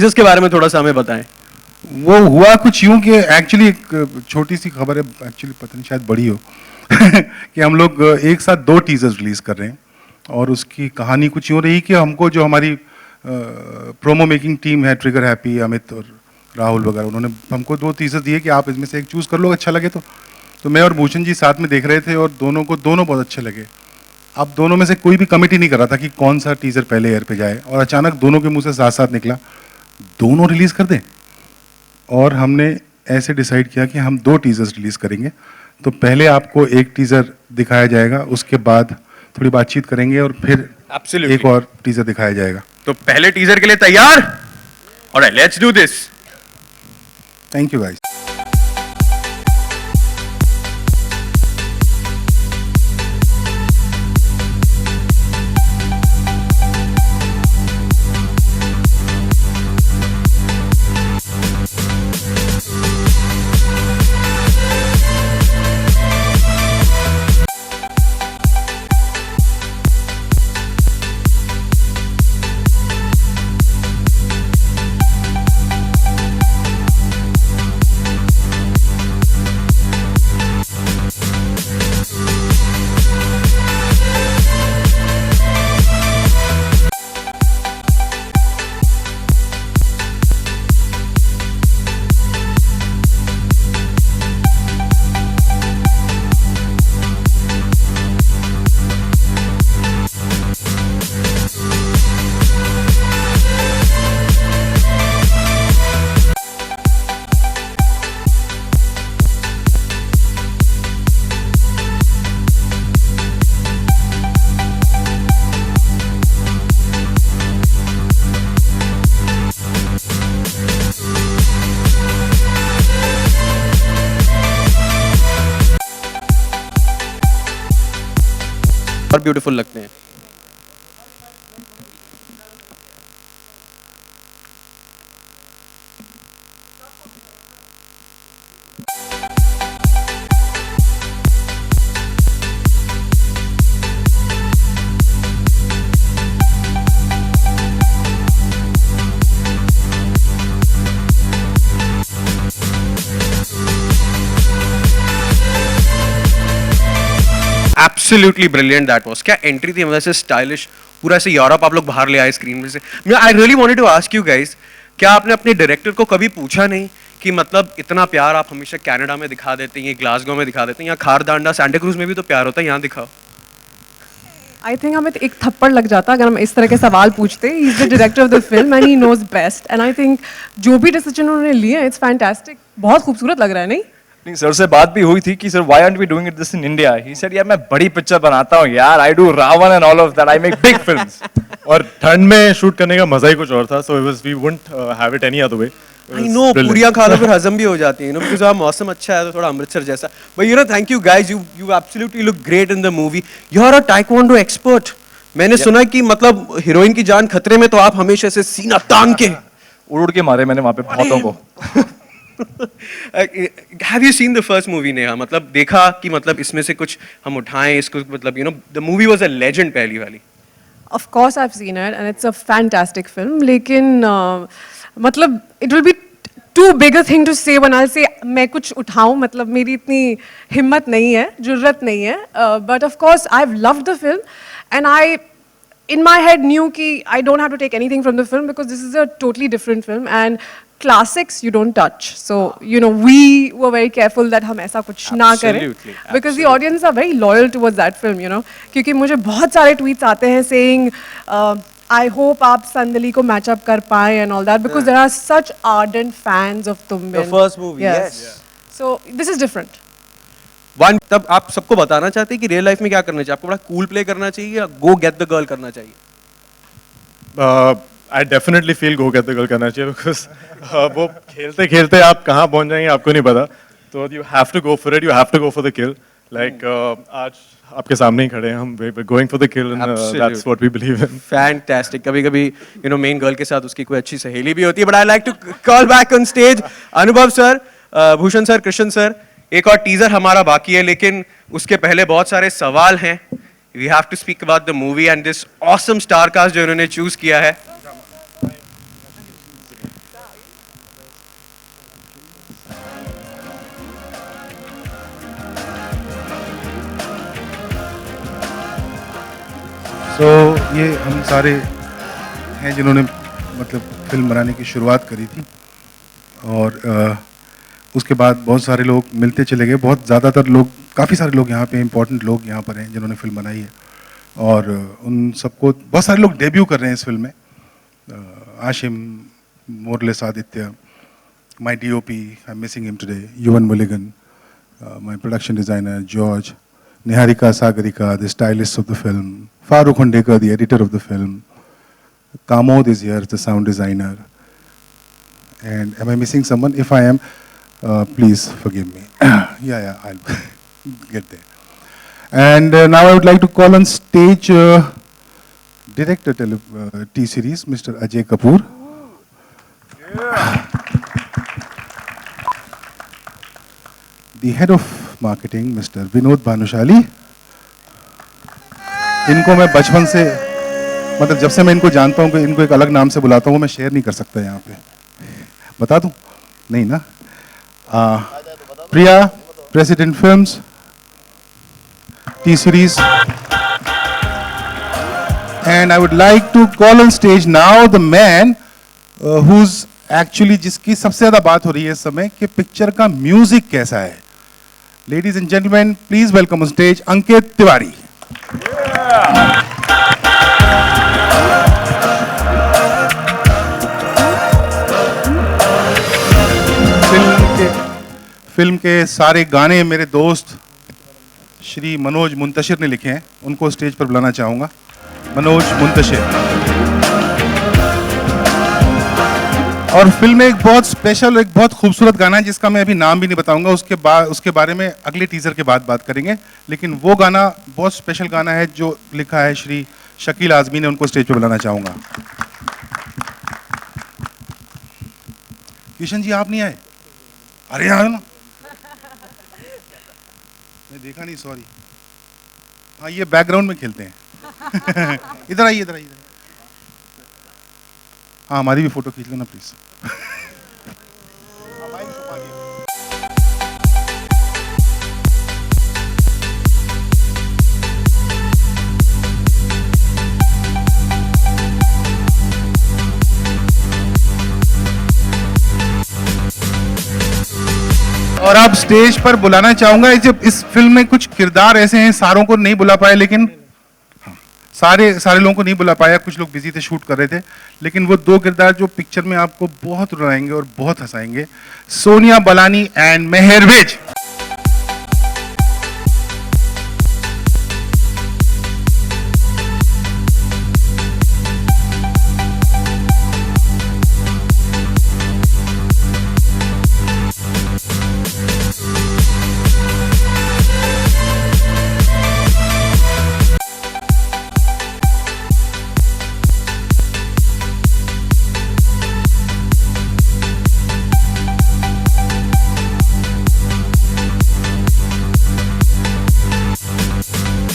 Teasers के बारे में थोड़ा सा हमें बताएं। वो हुआ कुछ यूं कि एक्चुअली एक छोटी सी खबर है, एक्चुअली पता नहीं शायद बड़ी हो कि हम लोग एक साथ 2 टीजर्स रिलीज कर रहे हैं और उसकी कहानी कुछ यूं रही कि हमको जो हमारी प्रोमो मेकिंग टीम है, ट्रिगर हैप्पी, अमित और राहुल वगैरह, उन्होंने हमको 2 टीजर दिए कि आप इसमें से एक चूज़ कर लो, अच्छा लगे तो मैं और भूषण जी साथ में देख रहे थे और दोनों बहुत अच्छे लगे। अब दोनों में से कोई भी कमिटी नहीं कर रहा था कि कौन सा टीजर पहले एयर पे जाए, और अचानक दोनों के मुंह से साथ साथ निकला दोनों रिलीज कर दें। और हमने ऐसे डिसाइड किया कि हम 2 टीजर्स रिलीज करेंगे। तो पहले आपको एक टीजर दिखाया जाएगा, उसके बाद थोड़ी बातचीत करेंगे और फिर Absolutely. एक और टीजर दिखाया जाएगा। तो पहले टीजर के लिए तैयार? Alright, let's do this. Thank you guys. और ब्यूटीफुल लगते हैं। Absolutely brilliant that was. क्या एंट्री थी, मतलब से स्टाइलिश, पूरा ऐसे यूरोप आप लोग बाहर ले आए स्क्रीन में से। I really wanted to ask you guys, क्या आपने अपने डायरेक्टर को कभी पूछा नहीं कि मतलब इतना प्यार आप हमेशा कनाडा में दिखा देते हैं, ग्लासगो में दिखा देते हैं, यहाँ खारदांडा सांता क्रूज में भी तो प्यार होता है, यहाँ दिखाओ। आई थिंक हमें एक थप्पड़ लग जाता अगर हम इस तरह के सवाल पूछते। He is the director of the film and he knows best, and I think जो भी डिसीजन उन्होंने लिए इट्स फैंटास्टिक। बहुत खूबसूरत लग रहा है, नहीं? नहीं, सर से बात भी हुई थी कि sir why aren't we doing it this in India. He said यार मैं बड़ी पिक्चर बनाता हूँ यार, I do Ravan and all of that, I make big films. और ठंड में शूट करने का मजा ही कुछ और था, so it was we wouldn't have it any other way. I know, पूरियां खा लो फिर हजम भी हो जाती है, बिकॉज़ आप मौसम अच्छा है तो थोड़ा अमृतसर जैसा। But thank you guys, you absolutely look great in the movie. You are a taekwondo expert. मैंने सुना कि मतलब हीरोइन की जान खतरे में तो आप हमेशा से सीना तान के उड़ के मारे मैंने वहाँ पे बहुतों को। Have you seen the first movie Neha? मतलब देखा कि मतलब इसमें से कुछ हम उठाएं इसको, मतलब the movie was a legend पहली वाली। Of course I've seen it and it's a fantastic film, लेकिन मतलब it will be too big a thing to say when I'll say मैं कुछ उठाऊं, मतलब मेरी इतनी हिम्मत नहीं है, जुर्रत नहीं है, but of course I've loved the film and I in my head knew कि I don't have to take anything from the film because this is a totally different film and classics you don't touch. So we were very careful that हम ऐसा कुछ ना करें because the audience are very loyal towards that film, क्योंकि मुझे बहुत सारे tweets आते हैं saying I hope आप संदली को match up कर पाएं and all that because there are such ardent fans of Tumbin. The first movie, yes. So this is different. One, तब आप सबको बताना चाहते हैं कि रियल लाइफ में क्या करना चाहिए? आपको बड़ा कूल प्ले करना चाहिए या गो गेट द गर्ल करना चाहिए? I definitely feel go get the girl करना चाहिए बिकॉज वो खेलते खेलते आप कहाँ पहुँच जाएंगे आपको नहीं पता, तो you have to go for it, you have to go for the kill. Like आज आपके सामने ही खड़े हैं हम, going for the kill and that's what we believe in. Fantastic. कभी-कभी मेन गर्ल के साथ उसकी कोई अच्छी सहेली भी होती है, but I like to call back on stage Anubhav sir, Bhushan sir, Krishna sir. एक और टीजर हमारा बाकी है, लेकिन उसके पहले बहुत सारे सवाल हैं। We have to speak about the movie and this awesome star cast जो इन्होंने चूज किया है। सो ये हम सारे हैं जिन्होंने मतलब फिल्म बनाने की शुरुआत करी थी और उसके बाद बहुत सारे लोग मिलते चले गए। बहुत ज़्यादातर लोग, काफ़ी सारे लोग यहाँ पे इम्पोर्टेंट लोग यहाँ पर हैं जिन्होंने फिल्म बनाई है और उन सबको बहुत सारे लोग डेब्यू कर रहे हैं इस फिल्म में। Ashim, मोरलेस Aditya, my DOP, I'm missing him today, Yuvan Mulligan, my production designer, George, Niharika Sagarika, the stylist of the film, Farooq Hundekar, the editor of the film, Kamod is here, the sound designer. And am I missing someone? If I am, please forgive me. Yeah, I'll get there. And now I would like to call on stage director T-Series, Mr. Ajay Kapoor. The head of marketing, Mr. Vinod Bhanushali. इनको मैं बचपन से, मतलब जब से मैं इनको जानता हूँ कि इनको एक अलग नाम से बुलाता हूँ, मैं शेयर नहीं कर सकता यहाँ पे। बता दूँ? नहीं ना? Priya, president films, T-Series. And I would like to call on stage now the man who's actually, जिसकी सबसे ज़्यादा बात हो रही है इस समय कि पिक्चर का म्यूजिक कैसा है। Ladies and gentlemen, please welcome on stage Ankit Tiwari. Film के सारे गाने मेरे दोस्त श्री मनोज मुंतशिर ने लिखे हैं, उनको स्टेज पर बुलाना चाहूँगा। मनोज मुंतशिर। और फिल्म में एक बहुत स्पेशल, एक बहुत खूबसूरत गाना है जिसका मैं अभी नाम भी नहीं बताऊंगा, उसके बारे में अगले टीजर के बाद बात करेंगे। लेकिन वो गाना बहुत स्पेशल गाना है जो लिखा है श्री शकील आजमी ने, उनको स्टेज पे बुलाना चाहूंगा। किशन जी आप नहीं आए? अरे आए ना, मैं देखा नहीं, सॉरी। हाँ ये बैकग्राउंड में खेलते हैं। इधर आइए, इधर आइए। हाँ हमारी भी फोटो खींच लेना प्लीज। और अब स्टेज पर बुलाना चाहूंगा, इस फिल्म में कुछ किरदार ऐसे हैं, सारों को नहीं बुला पाए, लेकिन सारे लोगों को नहीं बुला पाया, कुछ लोग बिजी थे, शूट कर रहे थे। लेकिन वो दो किरदार जो पिक्चर में आपको बहुत रुलाएंगे और बहुत हंसाएंगे, सोनिया बलानी एंड मेहर विज।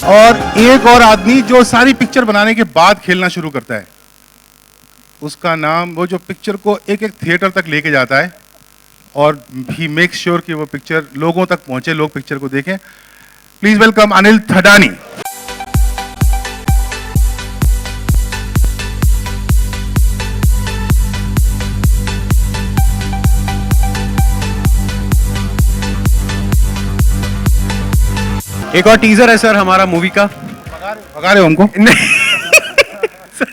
और एक और आदमी जो सारी पिक्चर बनाने के बाद खेलना शुरू करता है, उसका नाम, वो जो पिक्चर को एक एक थिएटर तक लेके जाता है और ही मेक्स श्योर कि वो पिक्चर लोगों तक पहुंचे, लोग पिक्चर को देखें। Please welcome Anil Thadani. एक और टीजर है सर हमारा मूवी का। भगा रहे हो उनको?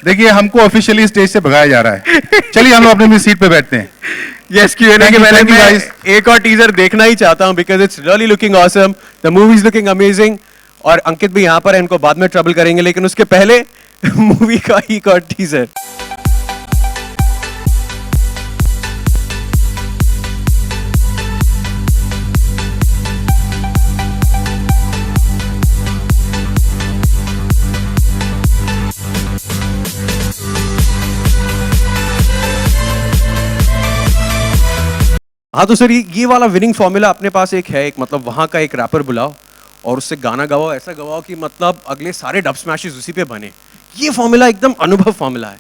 देखिए हमको ऑफिशियली स्टेज से भगाया जा रहा है। चलिए हम लोग अपनी सीट पे बैठते हैं। यस Q&A के पहले मैं एक और टीजर देखना ही चाहता हूं because it's really looking awesome, the movie is looking amazing. और अंकित भी यहाँ पर है, इनको बाद में ट्रबल करेंगे, लेकिन उसके पहले मूवी का एक और टीजर। हाँ तो सर ये वाला विनिंग फॉर्मूला अपने पास एक है, एक मतलब वहाँ का एक रैपर बुलाओ और उससे गाना गवाओ, ऐसा गवाओ कि मतलब अगले सारे डब स्मैशेस उसी पे बने। ये फॉर्मूला एकदम अनुभव फॉर्मूला है।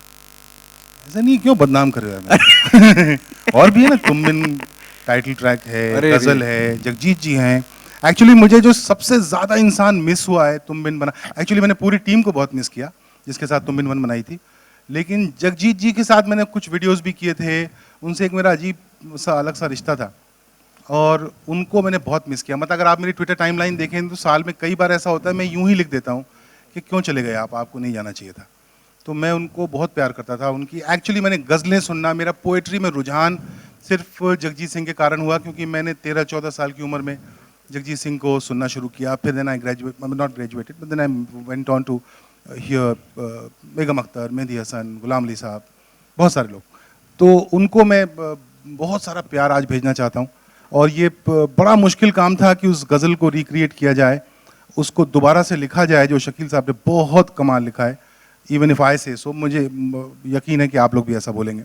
ऐसा नहीं, क्यों बदनाम कर रहे हैं? और भी है ना, तुम बिन टाइटल ट्रैक है, गजल है, जगजीत जी हैं। एक्चुअली मुझे जो सबसे ज्यादा इंसान मिस हुआ है तुम बिन बना, एक्चुअली मैंने पूरी टीम को बहुत मिस किया, जिसके साथ तुम बिन वन बनाई थी। लेकिन जगजीत जी के साथ मैंने कुछ वीडियोस भी किए थे, उनसे एक मेरा अजीब सा अलग सा रिश्ता था और उनको मैंने बहुत मिस किया। मतलब अगर आप मेरी ट्विटर टाइमलाइन देखें तो साल में कई बार ऐसा होता है मैं यूं ही लिख देता हूँ कि क्यों चले गए आप, आपको नहीं जाना चाहिए था। तो मैं उनको बहुत प्यार करता था। उनकी एक्चुअली मैंने गज़लें सुनना, मेरा पोएट्री में रुझान सिर्फ जगजीत सिंह के कारण हुआ, क्योंकि मैंने 13-14 साल की उम्र में जगजीत सिंह को सुनना शुरू किया। फिर then I graduate, not graduated, but then I went on to hear Begum Akhtar, Mehdi Hassan, Ghulam Ali sahab, बहुत सारे लोग। तो उनको मैं बहुत सारा प्यार आज भेजना चाहता हूँ। और ये बड़ा मुश्किल काम था कि उस गज़ल को रिक्रिएट किया जाए, उसको दोबारा से लिखा जाए, जो शकील साहब ने बहुत कमाल लिखा है। इवन इफ आई से सो, मुझे यकीन है कि आप लोग भी ऐसा बोलेंगे।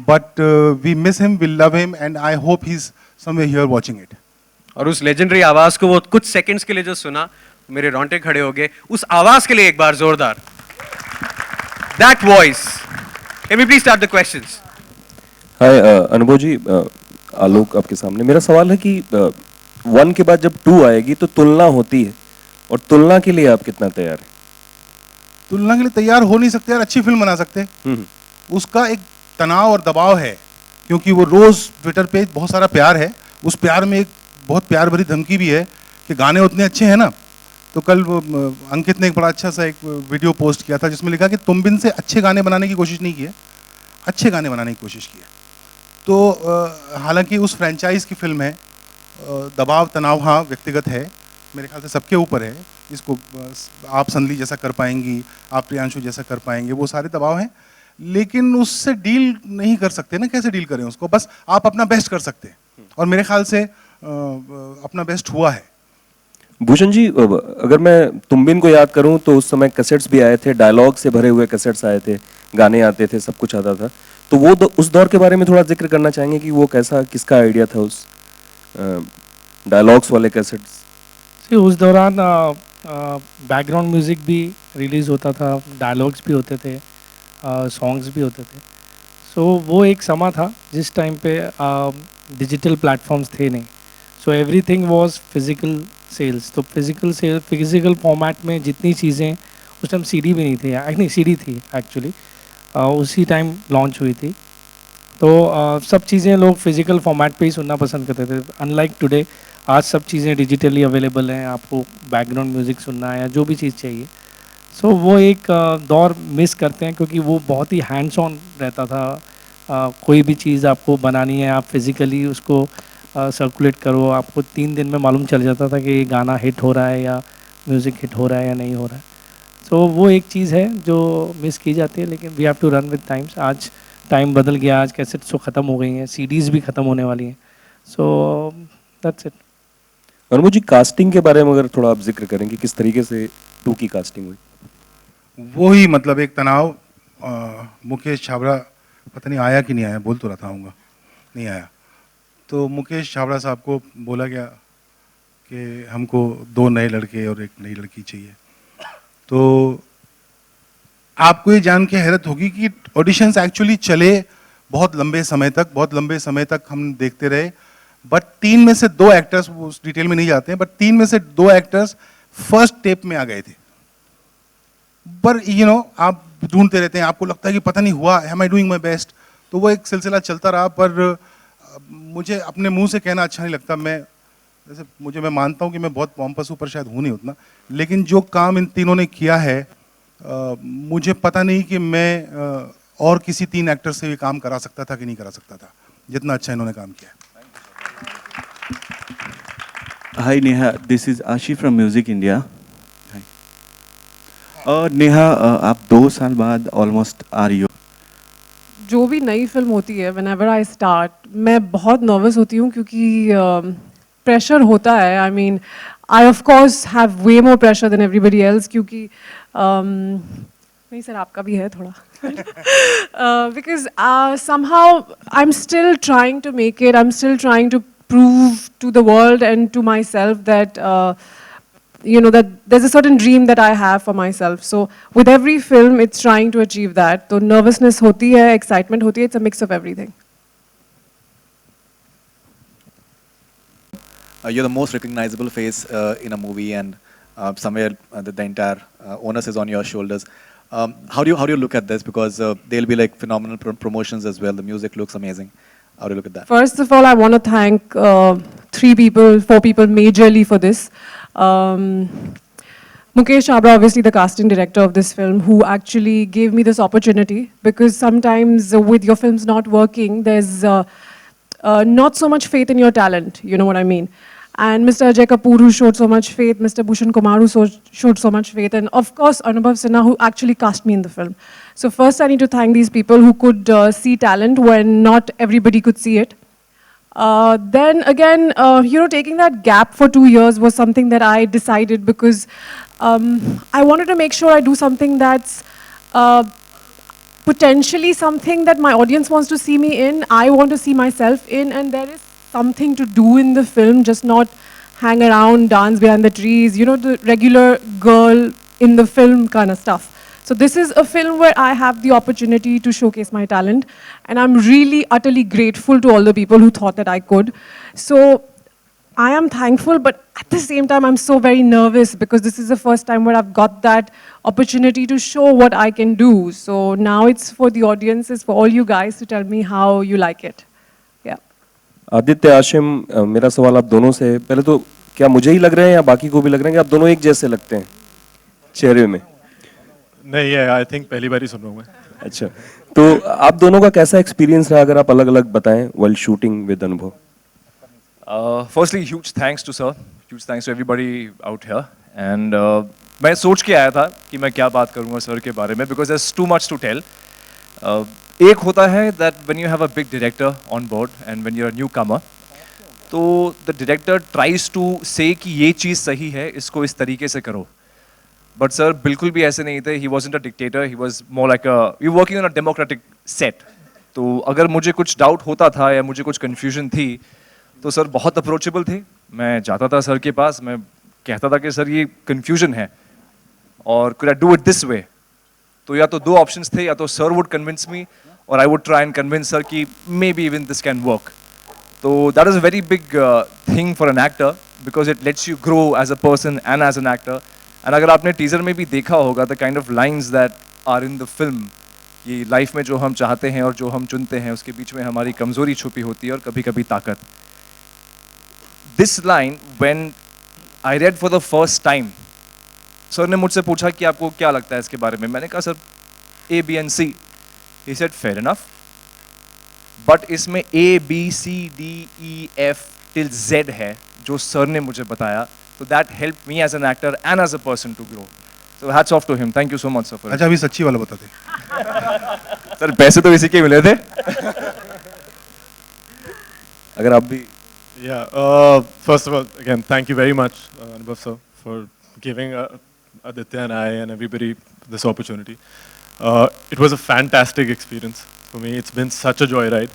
But we miss him, we love him, and I hope he is somewhere here watching it. और उस लेजेंडरी आवाज को वो कुछ सेकंड्स के लिए जो सुना, मेरे रोंगटे खड़े हो गए। उस आवाज के लिए एक बार जोरदार। That voice. Can we please start the questions? Hi Anubhav ji, आलोक आपके सामने। मेरा सवाल है कि 1 के बाद जब 2 आएगी तो तुलना होती है, और तुलना के लिए आप कितना तैयार हैं? तुलना के लिए तैयार हो नहीं सकते यार, अच्छी फिल्म बना सकते। उसका एक तनाव और दबाव है, क्योंकि वो रोज ट्विटर पे बहुत सारा प्यार है, उस प्यार में एक बहुत प्यार भरी धमकी भी है कि गाने उतने अच्छे हैं ना। तो कल वो अंकित ने एक बड़ा अच्छा सा एक वीडियो पोस्ट किया था जिसमें लिखा कि तुम बिन से अच्छे गाने बनाने की कोशिश नहीं की है, अच्छे गाने बनाने की कोशिश की है। तो हालांकि उस फ्रेंचाइज की फिल्म है, दबाव तनाव हाँ व्यक्तिगत है, मेरे ख्याल से सबके ऊपर है। इसको आप संदली जैसा कर पाएंगी, आप प्रियांशु जैसा कर पाएंगे, वो सारे दबाव हैं। लेकिन उससे डील नहीं कर सकते ना, कैसे डील करें उसको? बस आप अपना बेस्ट कर सकते हैं, और मेरे ख्याल से अपना बेस्ट हुआ है। भूषण जी, अगर मैं तुम बिन को याद करूं तो उस समय कैसेट्स भी आए थे, डायलॉग से भरे हुए कैसेट्स आए थे, गाने आते थे, सब कुछ आता था। तो वो उस दौर के बारे में थोड़ा जिक्र करना चाहेंगे कि वो कैसा, किसका आइडिया था उस डायलॉग्स वाले कैसेट्स? उस दौरान बैकग्राउंड म्यूज़िक भी रिलीज़ होता था, डायलॉग्स भी होते थे, सॉन्ग्स भी होते थे। सो वो एक समा था जिस टाइम पे डिजिटल प्लेटफॉर्म्स थे नहीं। So everything was physical sales. तो फिज़िकल फॉर्मेट में जितनी चीज़ें, उस टाइम सीडी भी नहीं थी, नहीं सीडी थी एक्चुअली, उसी टाइम लॉन्च हुई थी। तो सब चीज़ें लोग फिज़िकल फॉर्मेट पे ही सुनना पसंद करते थे। अनलाइक टुडे, आज सब चीज़ें डिजिटली अवेलेबल हैं, आपको बैकग्राउंड म्यूज़िक सुनना है या जो भी चीज़ चाहिए। सो वो एक दौर मिस करते हैं, क्योंकि वो बहुत ही हैंड्स ऑन रहता था। कोई भी चीज़ आपको बनानी है, आप फिज़िकली उसको सर्कुलेट करो, आपको 3 दिन में मालूम चल जाता था कि ये गाना हिट हो रहा है या म्यूज़िक हिट हो रहा है या नहीं हो रहा है। सो वो एक चीज़ है जो मिस की जाती है, लेकिन we have to run with times. आज टाइम बदल गया, आज कैसेट्स तो ख़त्म हो गई हैं, सीडीज़ भी ख़त्म होने वाली हैं। So that's it. अनुभव जी, कास्टिंग के बारे में अगर थोड़ा आप जिक्र करें कि किस तरीके से 2 की कास्टिंग हुई? वो ही मतलब एक तनाव। मुकेश छाबड़ा पता नहीं आया कि नहीं आया, बोल तो रहा था आऊँगा, नहीं आया। तो मुकेश छाबड़ा साहब को बोला गया कि हमको 2 नए लड़के और 1 नई लड़की चाहिए। तो आपको ये जान के हैरत होगी कि ऑडिशंस एक्चुअली चले बहुत लंबे समय तक हम देखते रहे। बट 3 में से 2 एक्टर्स, उस डिटेल में नहीं जाते हैं, बट 3 में से 2 एक्टर्स फर्स्ट टेप में आ गए थे। पर आप ढूंढते रहते हैं, आपको लगता है कि पता नहीं हुआ, am I doing my best. तो वो एक सिलसिला चलता रहा। पर मुझे अपने मुंह से कहना अच्छा नहीं लगता। मैं मानता हूँ कि मैं बहुत पॉम्पस हूँ, पर शायद हूँ नहीं उतना। लेकिन जो काम इन तीनों ने किया है, मुझे पता नहीं कि मैं और किसी 3 एक्टर से भी काम करा सकता था कि नहीं करा सकता था, जितना अच्छा इन्होंने काम किया। Hi Neha, this is Ashi from Music India. Hi. और नेहा, आप 2 साल बाद ऑलमोस्ट आ रही हो। जो भी नई फिल्म होती है, whenever I start, मैं बहुत नर्वस होती हूँ, क्योंकि प्रेशर होता है। I mean I of course have way more pressure than everybody else, क्योंकि नहीं सर, आपका भी है थोड़ा। Because somehow I'm still trying to make it, I'm still trying to prove to the world and to myself that that there's a certain dream that I have for myself. So with every film, it's trying to achieve that. So nervousness hoti hai, excitement hoti hai, it's a mix of everything. You're the most recognizable face in a movie, and somewhere the entire onus is on your shoulders. how do you look at this? Because there'll be like phenomenal promotions as well. The music looks amazing. How do you look at that? First of all, I want to thank 4 people majorly for this. Mukesh Chabra, obviously the casting director of this film, who actually gave me this opportunity, because sometimes with your films not working, there's not so much faith in your talent, you know what I mean? And Mr. Ajay Kapoor, who showed so much faith, Mr. Bhushan Kumar, who showed so much faith, and of course Anubhav Sinha, who actually cast me in the film. So first I need to thank these people who could see talent when not everybody could see it. Then again, taking that gap for 2 years was something that I decided because I wanted to make sure I do something that's potentially something that my audience wants to see me in, I want to see myself in, and there is something to do in the film, just not hang around, dance behind the trees, the regular girl in the film kind of stuff. So this is a film where I have the opportunity to showcase my talent, and I'm really utterly grateful to all the people who thought that I could. So I am thankful, but at the same time, I'm so very nervous because this is the first time where I've got that opportunity to show what I can do. So now it's for the audiences, for all you guys to tell me how you like it. Yeah. Aditya Ashim मेरा सवाल आप दोनों से है। पहले तो क्या मुझे ही लग रहे हैं या बाकी को भी लग रहे हैं कि आप दोनों एक जैसे लगते हैं चेहरे में? नहीं है, आई थिंक पहली बार ही सुन रहा हूँ मैं। अच्छा, तो आप दोनों का कैसा एक्सपीरियंस रहा, अगर आप अलग-अलग बताएं while shooting with अनुभव? Firstly, huge thanks to sir, huge thanks to everybody out here. And मैं सोच के आया था कि मैं क्या बात करूँगा सर के बारे में, because there's too much to tell. एक होता है that when you have a big director on board and when you're a newcomer, तो the director tries to say कि ये चीज़ सही है, इसको इस तरीके से करो. But sir बिल्कुल भी ऐसे नहीं थे. He wasn't a dictator. He was more like we were working on a democratic set. तो अगर मुझे कुछ डाउट होता था या मुझे कुछ कंफ्यूजन थी, तो सर बहुत अप्रोचेबल थे. मैं जाता था सर के पास, मैं कहता था कि सर ये कंफ्यूजन है और could I do it this way? तो या तो 2 ऑप्शंस थे, या तो सर वुड कन्विंस मी और I would try and convince sir कि maybe even this can work. तो that is a very big thing for an actor because it lets you grow as a person and as an actor. And अगर आपने teaser में भी देखा होगा the kind of lines that are in the film, ये life में जो हम चाहते हैं और जो हम चुनते हैं उसके बीच में हमारी कमजोरी छुपी होती है और कभी कभी ताकत. This line when I read for the first time, sir ने मुझसे पूछा कि आपको क्या लगता है इसके बारे में. मैंने कहा sir A, B and C. He said fair enough. But इसमें A, B, C, D, E, F till Z है जो सर ने मुझे बताया. So that helped me as an actor and as a person to grow. So hats off to him. Thank you so much sir for it. अच्छा, अभी सच्ची वाला बता दे। सर पैसे तो इसी के मिले थे. अगर आप भी Yeah, first of all, again, thank you very much, Anubhav sir, for giving Aditya and I and everybody this opportunity. It was a fantastic experience for me. It's been such a joyride.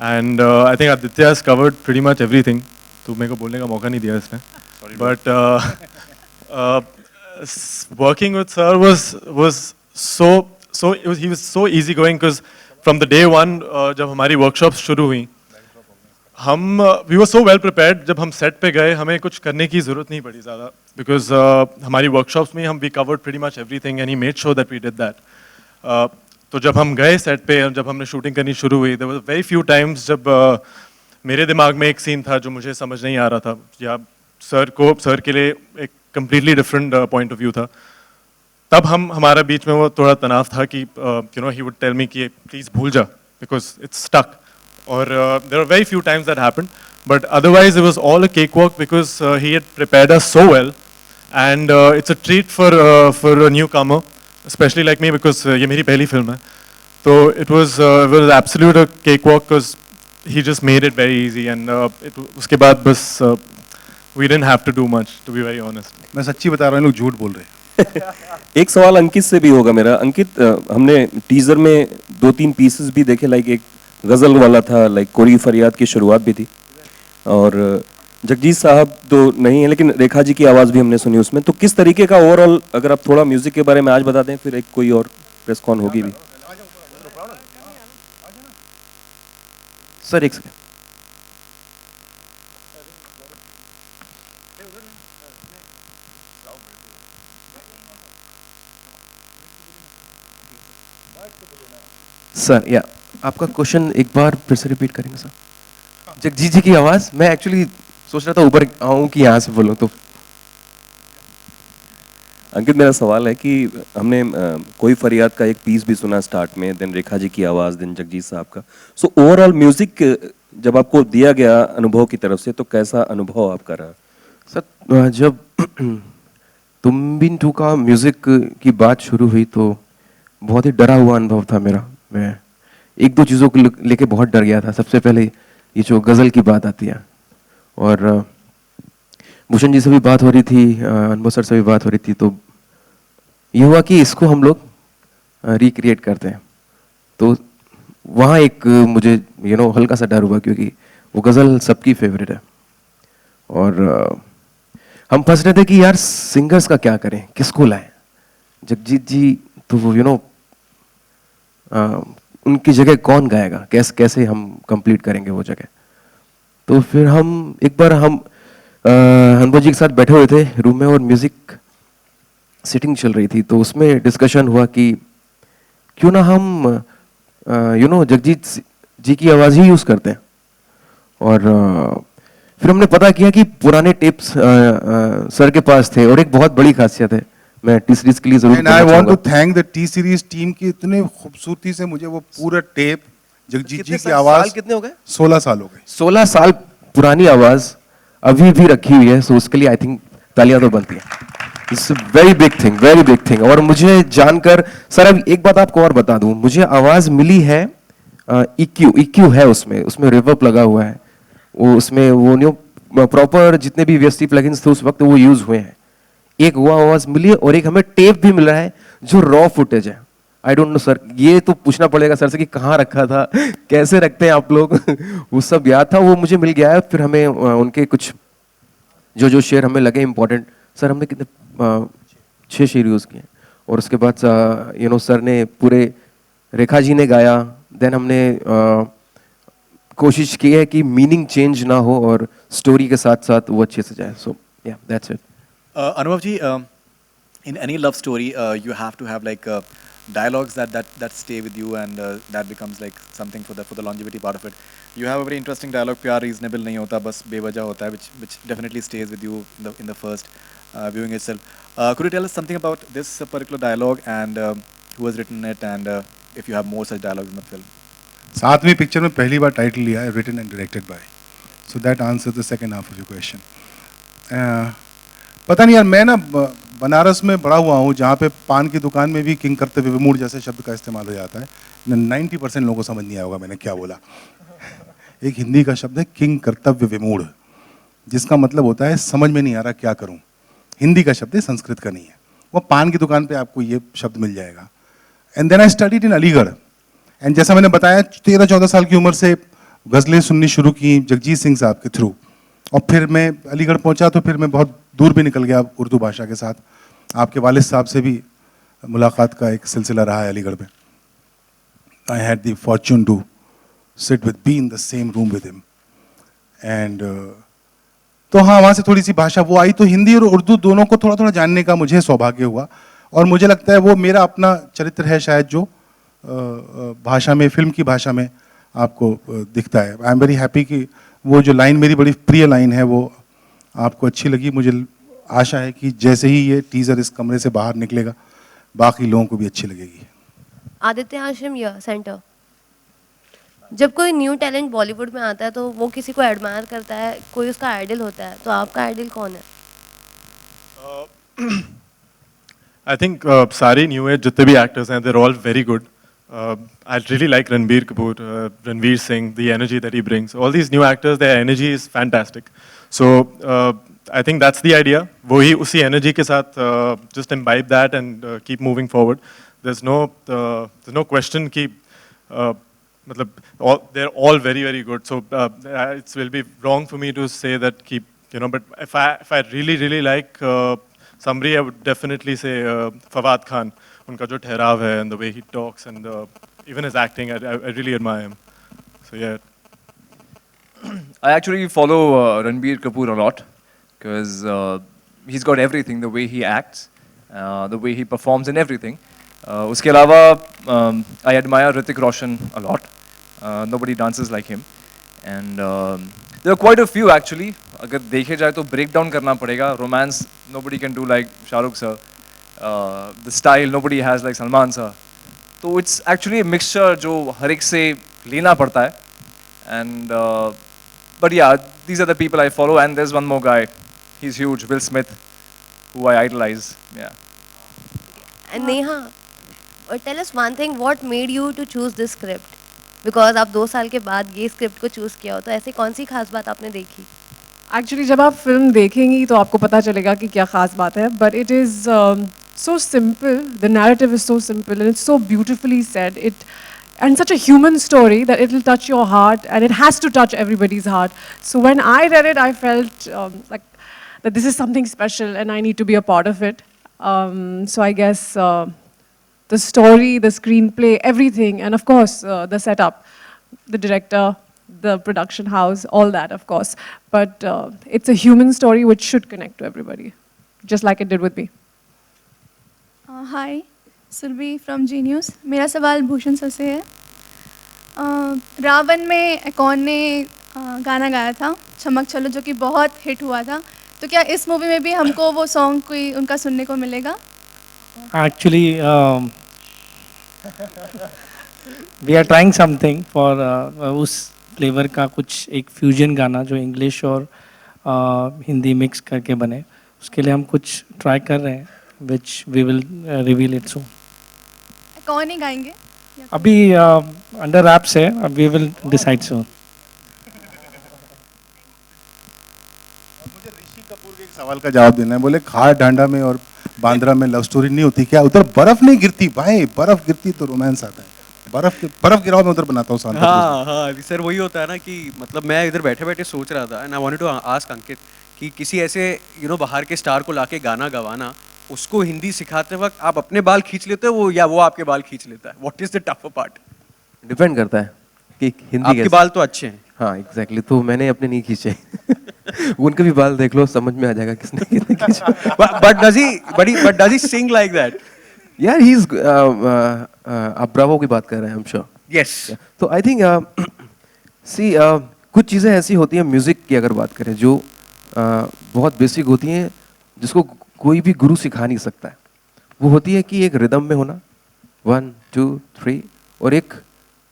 And I think Aditya has covered pretty much everything. तो मेरे को बोलने का मौका नहीं दिया इसने. But working with sir was he was so easygoing because from the day one जब हमारी workshops शुरू हुई, we were so well prepared. जब हम set पे गए हमें कुछ करने की ज़रूरत नहीं पड़ी ज़्यादा because हमारी workshops में we covered pretty much everything and he made sure that we did that. तो जब हम गए set पे, जब हमने shooting करनी शुरू हुई, there were very few times जब मेरे दिमाग में एक scene था जो मुझे समझ नहीं आ रहा था या सर के लिए एक completely different point of view था. तब हमारा बीच में वो थोड़ा तनाव था कि he would tell me कि please भूल जा because it's stuck. Or there were very few times that happened, but otherwise it was all a cakewalk because he had prepared us so well, and it's a treat for a newcomer, especially like me because ये मेरी पहली film है. So it was absolute a cakewalk because he just made it very easy, and उसके बाद बस we didn't have to do much, to be very honest. मैं सच्ची बता रहा हूँ, लोग झूठ बोल रहे हैं. एक सवाल अंकित से भी होगा मेरा. अंकित, हमने टीजर में 2-3 पीसेस भी देखे, लाइक एक गजल वाला था, लाइक कोरी फरियाद की शुरुआत भी थी, और जगजीत साहब तो नहीं है लेकिन रेखा जी की आवाज़ भी हमने सुनी उसमें. तो किस तरीके का ओवरऑल, अगर आप थोड़ा म्यूजिक के बारे में आज बता दें, फिर एक कोई और प्रेस कॉन होगी भी. सर एक सेकंड. सर या आपका क्वेश्चन एक बार फिर से रिपीट करेंगे सर? जगजीत जी की आवाज, मैं एक्चुअली सोच रहा था ऊपर आऊं कि यहाँ से बोलूं, तो अंकित मेरा सवाल है कि हमने कोई फरियाद का एक पीस भी सुना स्टार्ट में, देन रेखा जी की आवाज, देन जगजीत साहब का। सो ओवरऑल म्यूजिक जब आपको दिया गया अनुभव की तरफ से, तो कैसा अनुभव आपका रहा? सर जब तुम बिन टू का म्यूजिक की बात शुरू हुई तो बहुत ही डरा हुआ अनुभव था मेरा। मैं एक दो चीज़ों को लेके बहुत डर गया था। सबसे पहले ये जो गज़ल की बात आती है, और भूषण जी से भी बात हो रही थी, अनुभव सर से भी बात हो रही थी, तो ये हुआ कि इसको हम लोग रिक्रिएट करते हैं। तो वहाँ एक मुझे हल्का सा डर हुआ, क्योंकि वो गज़ल सबकी फेवरेट है और हम फंस रहे थे कि यार सिंगर्स का क्या करें, किसको लाएं। जगजीत जी तो वो उनकी जगह कौन गाएगा, कैसे हम कंप्लीट करेंगे वो जगह। तो फिर एक बार हम अनुभव जी के साथ बैठे हुए थे रूम में और म्यूजिक सिटिंग चल रही थी, तो उसमें डिस्कशन हुआ कि क्यों ना हम जगजीत जी की आवाज़ ही यूज़ करते हैं। और फिर हमने पता किया कि पुराने टेप्स सर के पास थे, और एक बहुत बड़ी खासियत है, मैं टी सीरीज के लिए जरूर and I want to thank the T Series team की, इतने खूबसूरती से मुझे वो पूरा टेप जगजीत जी की आवाज। कितने हो गए? 16 साल हो गए। 16 साल पुरानी आवाज अभी भी रखी हुई है, सो उसके लिए आई थिंक तालियां तो बनती है। It's very big thing, very big thing. और मुझे जानकर सर, अब एक बात आपको और बता दूं, मुझे आवाज मिली है EQ है उसमें रिवर्ब लगा हुआ है, वो उसमें वो प्रॉपर जितने भी VST प्लगइन्स थे उस वक्त वो यूज हुए हैं। एक वो आवाज मिली है और एक हमें टेप भी मिल रहा है जो रॉ फुटेज है। आई डोंट नो सर, ये तो पूछना पड़ेगा सर से कि कहाँ रखा था, कैसे रखते हैं आप लोग। वो सब याद था, वो मुझे मिल गया है। फिर हमें उनके कुछ जो शेर हमें लगे इंपॉर्टेंट, सर हमने कितने 6 शेर यूज किए, और उसके बाद सर ने पूरे, रेखा जी ने गाया, देन हमने कोशिश की है कि मीनिंग चेंज ना हो और स्टोरी के साथ साथ वो अच्छे से जाए। सो या that's it. Anubhav ji, in any love story, you have to have like dialogues that stay with you, and that becomes like something for the longevity part of it. You have a very interesting dialogue, प्यार reasonable नहीं होता, बस बेवजह होता है, which definitely stays with you in the first viewing itself. Could you tell us something about this particular dialogue, and who has written it, and if you have more such dialogues in the film? 7वीं picture में पहली बार title लिया है written and directed by, so that answer the second half of your question. पता नहीं यार, मैं ना बनारस में बड़ा हुआ हूँ जहाँ पे पान की दुकान में भी किंग कर्तव्य विमूढ़ जैसे शब्द का इस्तेमाल हो जाता है। 90% लोगों को समझ नहीं आया होगा मैंने क्या बोला। एक हिंदी का शब्द है किंग कर्तव्य विमूढ़, जिसका मतलब होता है समझ में नहीं आ रहा क्या करूँ। हिंदी का शब्द है, संस्कृत का नहीं है। वो पान की दुकान पे आपको ये शब्द मिल जाएगा। And then I studied in Aligarh, and जैसा मैंने बताया 13-14 साल की उम्र से गज़लें सुननी शुरू की जगजीत सिंह साहब के थ्रू, और फिर मैं अलीगढ़ पहुंचा तो फिर मैं बहुत दूर भी निकल गया उर्दू भाषा के साथ। आपके वालिद साहब से भी मुलाकात का एक सिलसिला रहा है अलीगढ़ में। I had the fortune to sit with be in the same room with him, and तो हाँ, वहाँ से थोड़ी सी भाषा वो आई, तो हिंदी और उर्दू दोनों को थोड़ा थोड़ा जानने का मुझे सौभाग्य हुआ। और मुझे लगता है वो मेरा अपना चरित्र है शायद, जो भाषा में, फिल्म की भाषा में आपको दिखता है। आई एम वेरी हैप्पी कि वो जो लाइन मेरी बड़ी प्रिय लाइन है वो आपको अच्छी लगी। मुझे आशा है कि जैसे ही ये टीज़र इस कमरे से बाहर निकलेगा बाकी लोगों को भी अच्छी लगेगी। आदित्य हाशिम सेंटर, जब कोई न्यू टैलेंट बॉलीवुड में आता है तो वो किसी को एडमायर करता है, कोई उसका आइडल होता है, तो आपका आइडल कौन है? I think सारे न्यू एज जितने भी एक्टर्स हैं, they're all very good. I really like Ranbir Kapoor, Ranveer Singh, the energy that he brings. All these new actors, their energy is fantastic. So I think that's the idea. वही उसी energy के साथ just imbibe that and keep moving forward. There's no question कि मतलब they're all very very good. So it will be wrong for me to say that keep, but if I really like somebody, I would definitely say Fawad Khan. उनका जो ठहराव है and the way he talks and even his acting, I really admire him. So yeah. I actually follow Ranbir Kapoor a lot because he's got everything, the way he acts, the way he performs and everything. उसके अलावा I admire Hrithik Roshan a lot. Nobody dances like him. And there are quite a few actually. अगर देखे जाए तो break down करना पड़ेगा. Romance nobody can do like Shahrukh sir. The style nobody has like Salman sir. तो it's actually a mixture जो हर एक से लेना पड़ता है. And but yeah, these are the people I follow. And there's one more guy. He's huge, Will Smith, who I idolize. Yeah. And Neha, tell us one thing. What made you to choose this script? Because आप 2 साल के बाद ये script को choose किया हो, तो ऐसी कौन सी खास बात आपने देखी? एक्चुअली जब आप फिल्म देखेंगी तो आपको पता चलेगा कि क्या खास बात है, but it is so simple. The narrative is so simple and it's so beautifully said. And such a human story that it will touch your heart, and it has to touch everybody's heart. So when I read it, I felt like that this is something special and I need to be a part of it. So I guess the story, the screenplay, everything, and of course the setup, the director, the production house, all that, of course. But it's a human story which should connect to everybody, just like it did with me. Hi, Surabhi from Zee News. मेरा सवाल Bhushan sir से है. रावण में एकॉन ने गाना गाया था चमक चलो, जो कि बहुत हिट हुआ था. तो क्या इस मूवी में भी हमको वो सॉन्ग कोई उनका सुनने को मिलेगा? Actually we are trying something for उस फ्लेवर का, कुछ एक फ्यूजन गाना जो इंग्लिश और हिंदी मिक्स करके बने. उसके लिए हम कुछ ट्राई कर रहे हैं, which we will reveal it soon. कौन ही गाएंगे? अभी अंडर रैप्स है, we will decide soon. मुझे ऋषि कपूर के एक सवाल का जवाब देना है. बोले खार ढांडा में और बांद्रा में लव स्टोरी नहीं होती क्या? उधर बर्फ नहीं गिरती भाई, बर्फ गिरती तो रोमांस आता है. बर्फ गिराओ मैं उधर बनाता हूँ. हाँ सर, वही होता है ना कि मतलब मैं इधर बैठे बैठे सोच रहा था, and I wanted to ask Ankit कि किसी ऐसे बाहर के स्टार को लाके गाना गवाना, उसको हिंदी सिखाते वक्त आप अपने बाल खींच लेते हो वो, या वो आपके बाल खींच लेता है? What is the tougher part? Depend करता है कि हिंदी आपके बाल तो अच्छे हैं. हाँ एग्जैक्टली, तो मैंने अपने नहीं खींचे. उनके भी बाल देख लो, समझ में आ जाएगा किसने कितने खींचे. but does he sing like that? यार ही इज, आप ब्रावो की बात कर रहे हैं, आई एम श्योर. Yes. तो आई थिंक सी कुछ चीज़ें ऐसी होती हैं म्यूज़िक की अगर बात करें जो बहुत बेसिक होती हैं, जिसको कोई भी गुरु सिखा नहीं सकता है. वो होती है कि एक रिदम में होना, 1 2 3, और एक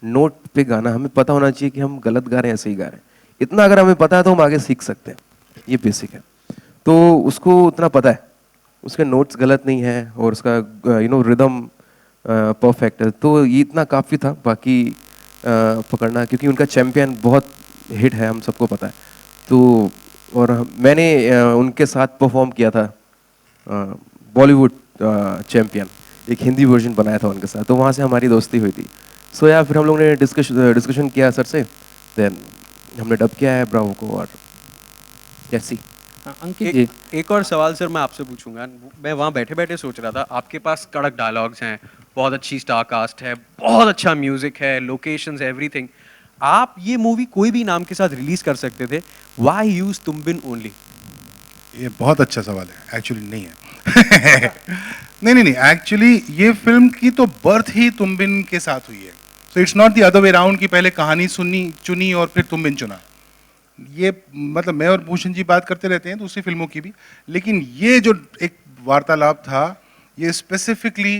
नोट पे गाना. हमें पता होना चाहिए कि हम गलत गा रहे हैं, ऐसे ही गा रहे हैं. इतना अगर हमें पता है तो हम आगे सीख सकते हैं. ये बेसिक है. तो उसको उतना पता है, उसके नोट्स गलत नहीं है और उसका रिदम परफेक्ट है. तो ये इतना काफ़ी था. बाकी पकड़ना, क्योंकि उनका चैम्पियन बहुत हिट है, हम सबको पता है. तो और मैंने उनके साथ परफॉर्म किया था बॉलीवुड चैम्पियन, एक हिंदी वर्जन बनाया था उनके साथ. तो वहाँ से हमारी दोस्ती हुई थी. सो यार फिर हम लोगों ने डिस्कशन किया सर से, देन हमने डब किया है ब्रावो को. और कैसी अंकित जी, एक और सवाल सर मैं आपसे पूछूंगा. मैं वहाँ बैठे बैठे सोच रहा था, आपके पास कड़क डायलॉग्स हैं, बहुत अच्छी स्टार कास्ट है, बहुत अच्छा म्यूजिक है, लोकेशंस, एवरीथिंग. आप ये मूवी कोई भी नाम के साथ रिलीज कर सकते थे. Why use Tumbin only? ये बहुत अच्छा सवाल है. एक्चुअली नहीं है. नहीं, एक्चुअली ये फिल्म की तो बर्थ ही तुमबिन के साथ हुई है. So it's not the other way round कि पहले कहानी चुनी और फिर तुमबिन चुना. ये मतलब मैं और भूषण जी बात करते रहते हैं दूसरी फिल्मों की भी, लेकिन ये जो एक वार्तालाप था ये स्पेसिफिकली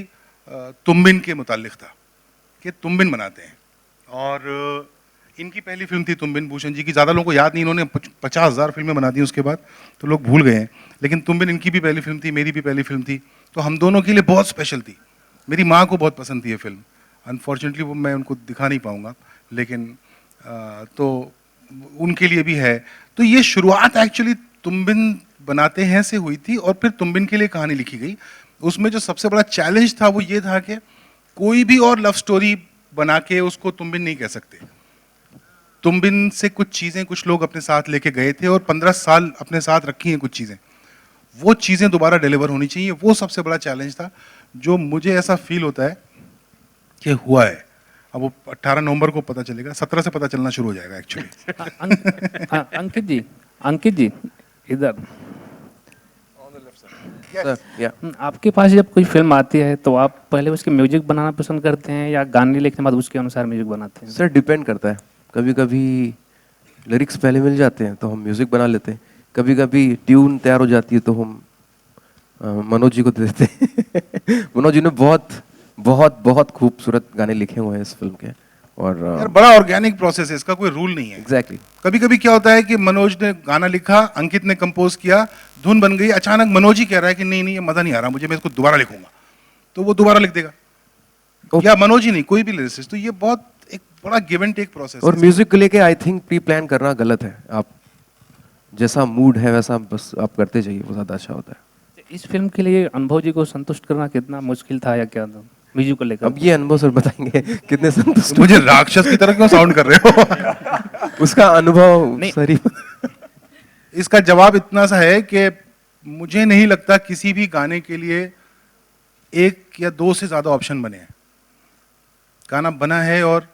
तुमबिन के मुतालिक था कि तुमबिन बनाते हैं. और इनकी पहली फिल्म थी तुमबिन, भूषण जी की. ज़्यादा लोगों को याद नहीं, इन्होंने 50,000 फिल्में बना दी उसके बाद, तो लोग भूल गए हैं. लेकिन तुमबिन इनकी भी पहली फिल्म थी, मेरी भी पहली फिल्म थी. तो हम दोनों के लिए बहुत स्पेशल थी. मेरी माँ को बहुत पसंद थी ये फिल्म. अनफॉर्चुनेटली वो मैं उनको दिखा नहीं पाऊँगा, लेकिन तो उनके लिए भी है. तो ये शुरुआत एक्चुअली तुमबिन बनाते हैं से हुई थी और फिर तुमबिन के लिए कहानी लिखी गई. उसमें जो सबसे बड़ा चैलेंज था वो ये था कि कोई भी और लव स्टोरी बना के उसको तुमबिन नहीं कह सकते. तुमबिन से कुछ चीज़ें कुछ लोग अपने साथ लेके गए थे और 15 साल अपने साथ रखी हैं कुछ चीज़ें. वो चीज़ें दोबारा डिलीवर होनी चाहिए. वो सबसे बड़ा चैलेंज था जो मुझे ऐसा फील होता है कि हुआ है. अब वो 18 नवंबर को पता चलेगा, 17 से पता चलना शुरू हो जाएगा एक्चुअली. अंकित जी इधर. आपके पास जब कोई फिल्म आती है तो आप पहले उसके म्यूजिक बनाना पसंद करते हैं या गाने लिखने के बाद उसके अनुसार म्यूजिक बनाते हैं? सर डिपेंड करता है, कभी कभी लिरिक्स पहले मिल जाते हैं तो हम म्यूजिक बना लेते हैं, कभी कभी ट्यून तैयार हो जाती है तो हम मनोज जी को दे देते हैं। मनोज जी ने बहुत बहुत बहुत खूबसूरत गाने लिखे हुए हैं इस फिल्म के, और यार बड़ा ऑर्गेनिक प्रोसेस है, इसका कोई रूल नहीं है। एग्जैक्टली कभी कभी क्या होता है कि मनोज ने गाना लिखा, अंकित ने कंपोज किया, धुन बन गई, अचानक मनोज ही कह रहा है कि नहीं नहीं ये मजा नहीं आ रहा मुझे, मैं इसको दोबारा लिखूंगा, तो वो दोबारा लिख देगा। या मनोज ही नहीं, कोई भी लिरिसिस्ट। तो ये बहुत एक बड़ा गिव एंड टेक प्रोसेस और म्यूजिक को लेके आई थिंक प्री प्लान करना गलत है। आप जैसा मूड है वैसा बस आप करते जाइए, वो ज़्यादा अच्छा होता है। इस फिल्म के लिए अनुभव जी को संतुष्ट करना कितना मुश्किल था या क्या था म्यूजिक को लेकर? अब ये अनुभव सर बताएंगे कितने संतुष्ट। मुझे राक्षस की तरह क्यों साउंड कर रहे हो? उसका अनुभव सर ही। इसका जवाब इतना सा है कि मुझे नहीं लगता किसी भी गाने के लिए एक या दो से ज्यादा ऑप्शन बने हैं। गाना बना है और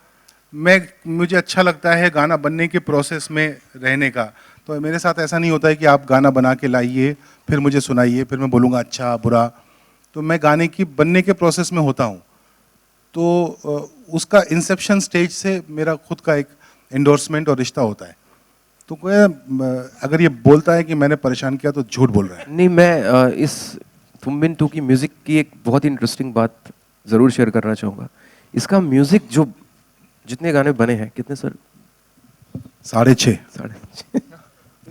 मुझे अच्छा लगता है गाना बनने के प्रोसेस में रहने का। तो मेरे साथ ऐसा नहीं होता है कि आप गाना बना के लाइए फिर मुझे सुनाइए फिर मैं बोलूँगा अच्छा बुरा। तो मैं गाने की बनने के प्रोसेस में होता हूँ, तो उसका इंसेप्शन स्टेज से मेरा खुद का एक एंडोर्समेंट और रिश्ता होता है। तो कोई अगर ये बोलता है कि मैंने परेशान किया तो झूठ बोल रहा है। नहीं, मैं इस तुम बिन 2 की म्यूजिक की एक बहुत ही इंटरेस्टिंग बात जरूर शेयर करना चाहूँगा। इसका म्यूजिक जो जितने गाने बने हैं, कितने सर? 6.5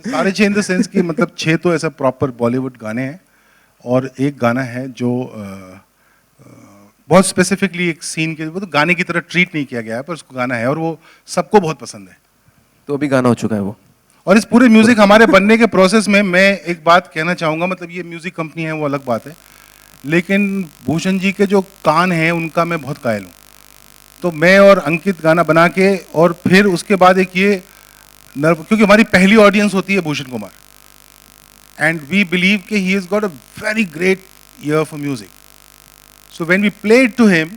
6.5 इन द सेंस कि मतलब 6 तो ऐसा प्रॉपर बॉलीवुड गाने हैं और एक गाना है जो बहुत स्पेसिफिकली एक सीन के, वो तो गाने की तरह ट्रीट नहीं किया गया है पर उसको गाना है और वो सबको बहुत पसंद है। तो अभी गाना हो चुका है वो। और इस पूरे म्यूजिक हमारे बनने के प्रोसेस में मैं एक बात कहना चाहूँगा, मतलब ये म्यूजिक कंपनी है वो अलग बात है, लेकिन भूषण जी के जो कान हैं उनका मैं बहुत कायल हूँ। तो मैं और अंकित गाना बना के और फिर उसके बाद एक ये क्योंकि हमारी पहली ऑडियंस होती है Bhushan Kumar, and we believe कि he has got a very great year for music. So when we play it to him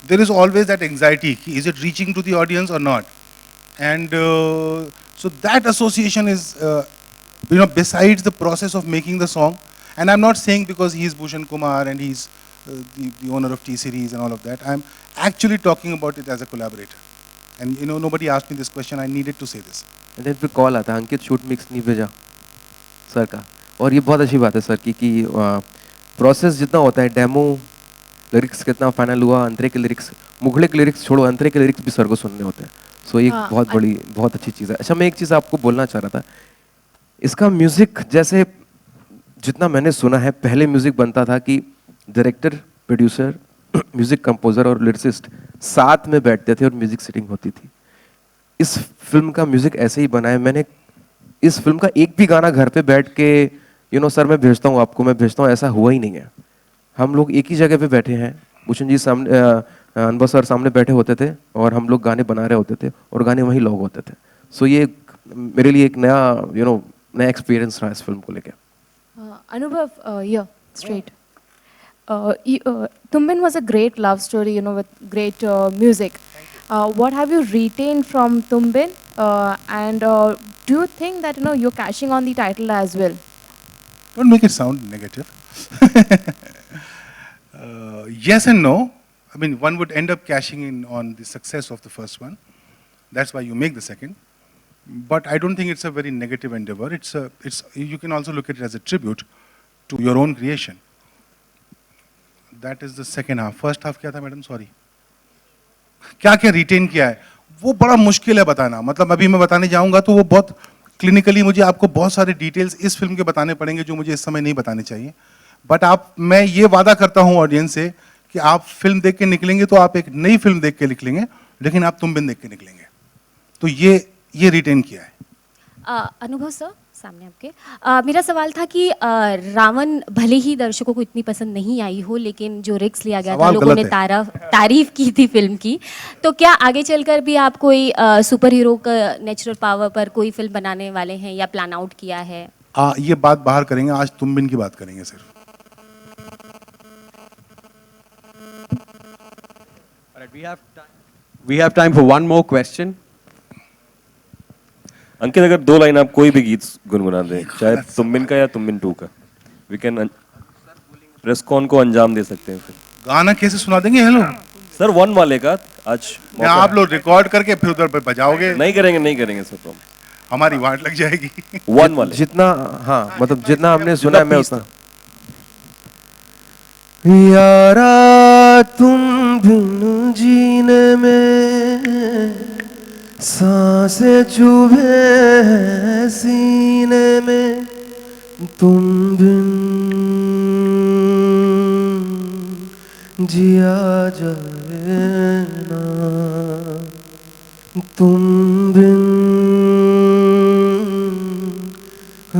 there is always that anxiety कि is it reaching to the audience और not, and so that association is besides the process of making the song, and I'm not saying because he is Bhushan Kumar and he's the owner of T Series and all of that. I'm actually talking about it as a collaborator, and nobody asked me this question, I needed to say this. And then फिर call आता है, अंकित shoot mix नहीं भेजा sir का। और ये बहुत अच्छी बात है सर की कि प्रोसेस जितना होता है, डेमो लिरिक्स कितना फाइनल हुआ, अंतरे के लिरिक्स, मुगले के लिरिक्स छोड़ो, अंतरे के लिरिक्स भी सर को सुनने होते हैं। सो ये बहुत बड़ी बहुत अच्छी चीज़ है। अच्छा, मैं एक चीज़ आपको बोलना चाह रहा था, इसका म्यूज़िक जैसे जितना मैंने सुना है, पहले म्यूज़िक बनता था कि डायरेक्टर, प्रोड्यूसर, म्यूज़िक कंपोजर और लिरिसिस्ट साथ में बैठते थे और म्यूज़िक सेटिंग होती थी। इस फिल्म का म्यूज़िक ऐसे ही बना है। मैंने इस फिल्म का एक भी गाना घर पे बैठ के सर मैं भेजता हूँ आपको, मैं भेजता हूँ, ऐसा हुआ ही नहीं है। हम लोग एक ही जगह पे बैठे हैं, भूषण जी सामने, अनवर सर सामने बैठे होते थे और हम लोग गाने बना रहे होते थे और गाने वहीं लॉग होते थे। सो ये मेरे लिए एक नया नया एक्सपीरियंस रहा इस फिल्म को लेकर। Anubhav, yeah, straight. Tumbin was a great love story, with great music. What have you retained from Tumbin? And do you think that you're cashing on the title as well? Don't make it sound negative. Yes and no. I mean, one would end up cashing in on the success of the first one. That's why you make the second. But I don't think it's a very negative endeavor. You can also look at it as a tribute to your own creation. That is the second half. First half क्या था madam? Sorry. क्या क्या retain किया है वो बड़ा मुश्किल है बताना। मतलब अभी मैं बताने जाऊंगा तो वो बहुत क्लिनिकली मुझे आपको बहुत सारे डिटेल्स इस फिल्म के बताने पड़ेंगे जो मुझे इस समय नहीं बताने चाहिए। बट मैं ये वादा करता हूँ ऑडियंस से कि आप फिल्म देख के निकलेंगे तो आप एक नई फिल्म देख के निकलेंगे, लेकिन आप तुम बिन देख के निकलेंगे। तो ये रिटेन किया है। अनुभव सर, सामने आपके मेरा सवाल था कि रावण भले ही दर्शकों को इतनी पसंद नहीं आई हो, लेकिन जो रिस्क लिया गया था, लोगों ने तारीफ की थी फिल्म की, तो क्या आगे चलकर भी आप कोई सुपर हीरो का नेचुरल पावर पर कोई फिल्म बनाने वाले हैं या प्लान आउट किया है? ये बात बाहर करेंगे, आज तुम बिन की बात करेंगे सिर्फ। We have time for one more question. अंकित, अगर 2 लाइन आप कोई भी गीत गुनगुना दें, चाहे तुम बिन का या तुम बिन 2 का, we can प्रेसकॉन को अंजाम दे सकते हैं फिर। गाना कैसे सुना देंगे हेलो? सर 1 वाले का आज मैं आप लोग रिकॉर्ड करके फिर उधर पे बजाओगे? नहीं करेंगे सर प्रॉब्लम। हमारी वाट लग जाएगी। 1 वाले जितना, हाँ मतलब जितना हमने सुना है मैं उतना। यारा तुम बिन जीने में सांसें चुभे हैं सीने में, तुम बिन जिया जाए ना, तुम बिन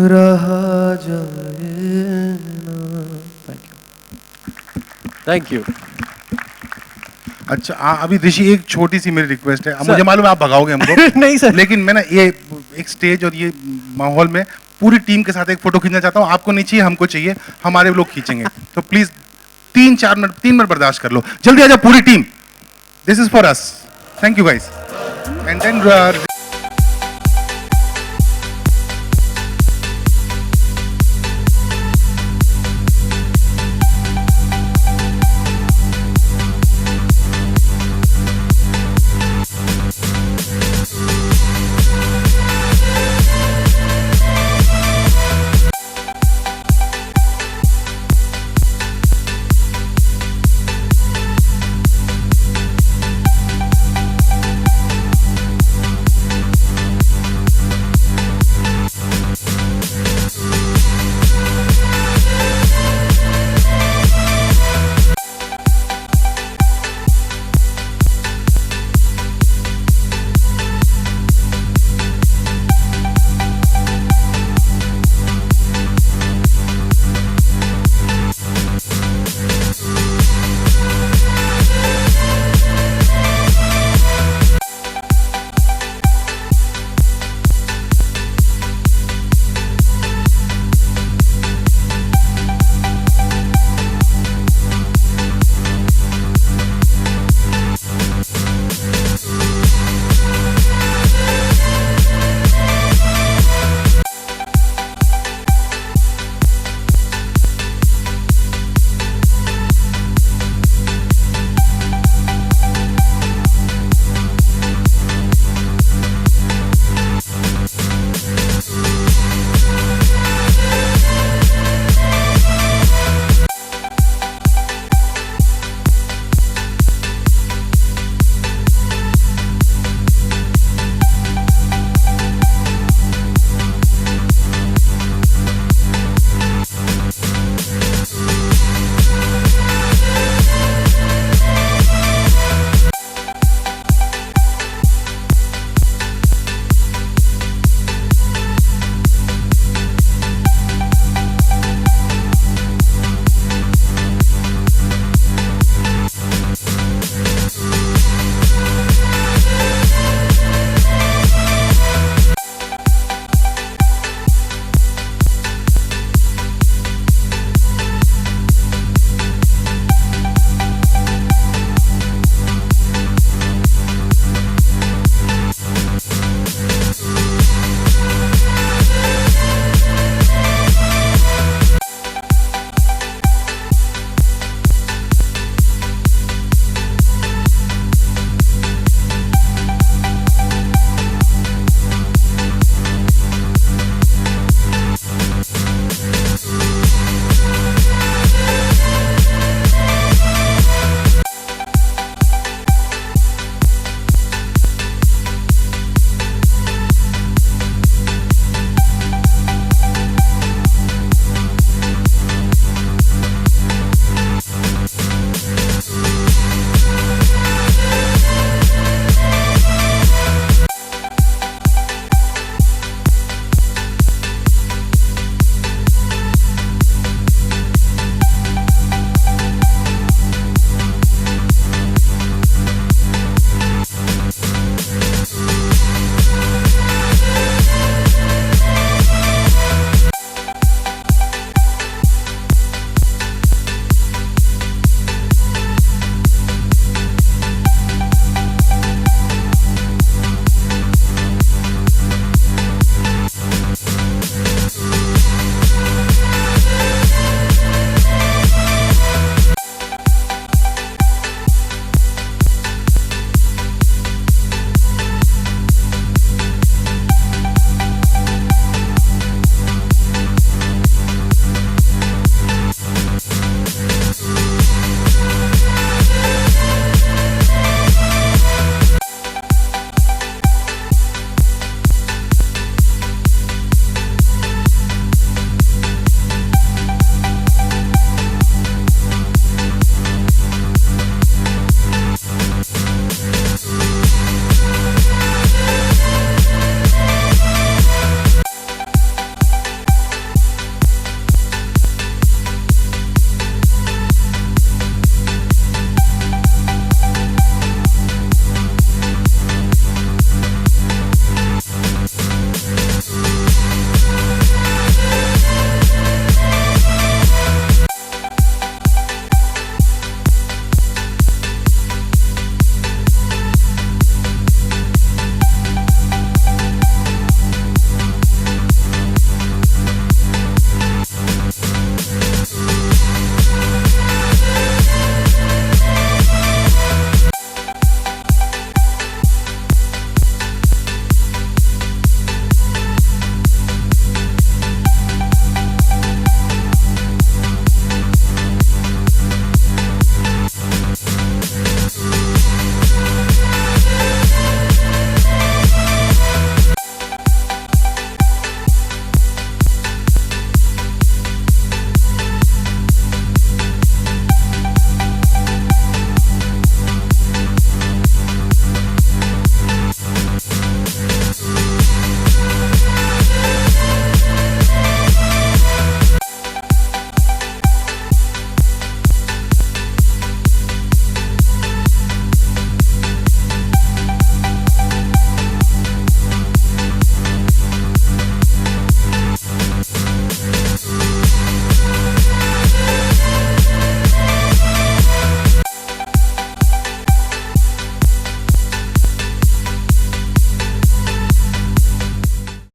रहा जाए ना। Thank you. अच्छा अभी ऋषि एक छोटी सी मेरी रिक्वेस्ट है, मुझे मालूम है आप भगाओगे हमको नहीं सर, लेकिन मैं ना ये एक स्टेज और ये माहौल में पूरी टीम के साथ एक फोटो खींचना चाहता हूँ। आपको नहीं चाहिए, हमको चाहिए, हमारे लोग खींचेंगे, तो प्लीज 3 मिनट बर्दाश्त कर लो। जल्दी आ जाओ पूरी team, this is for us. Thank you guys. And then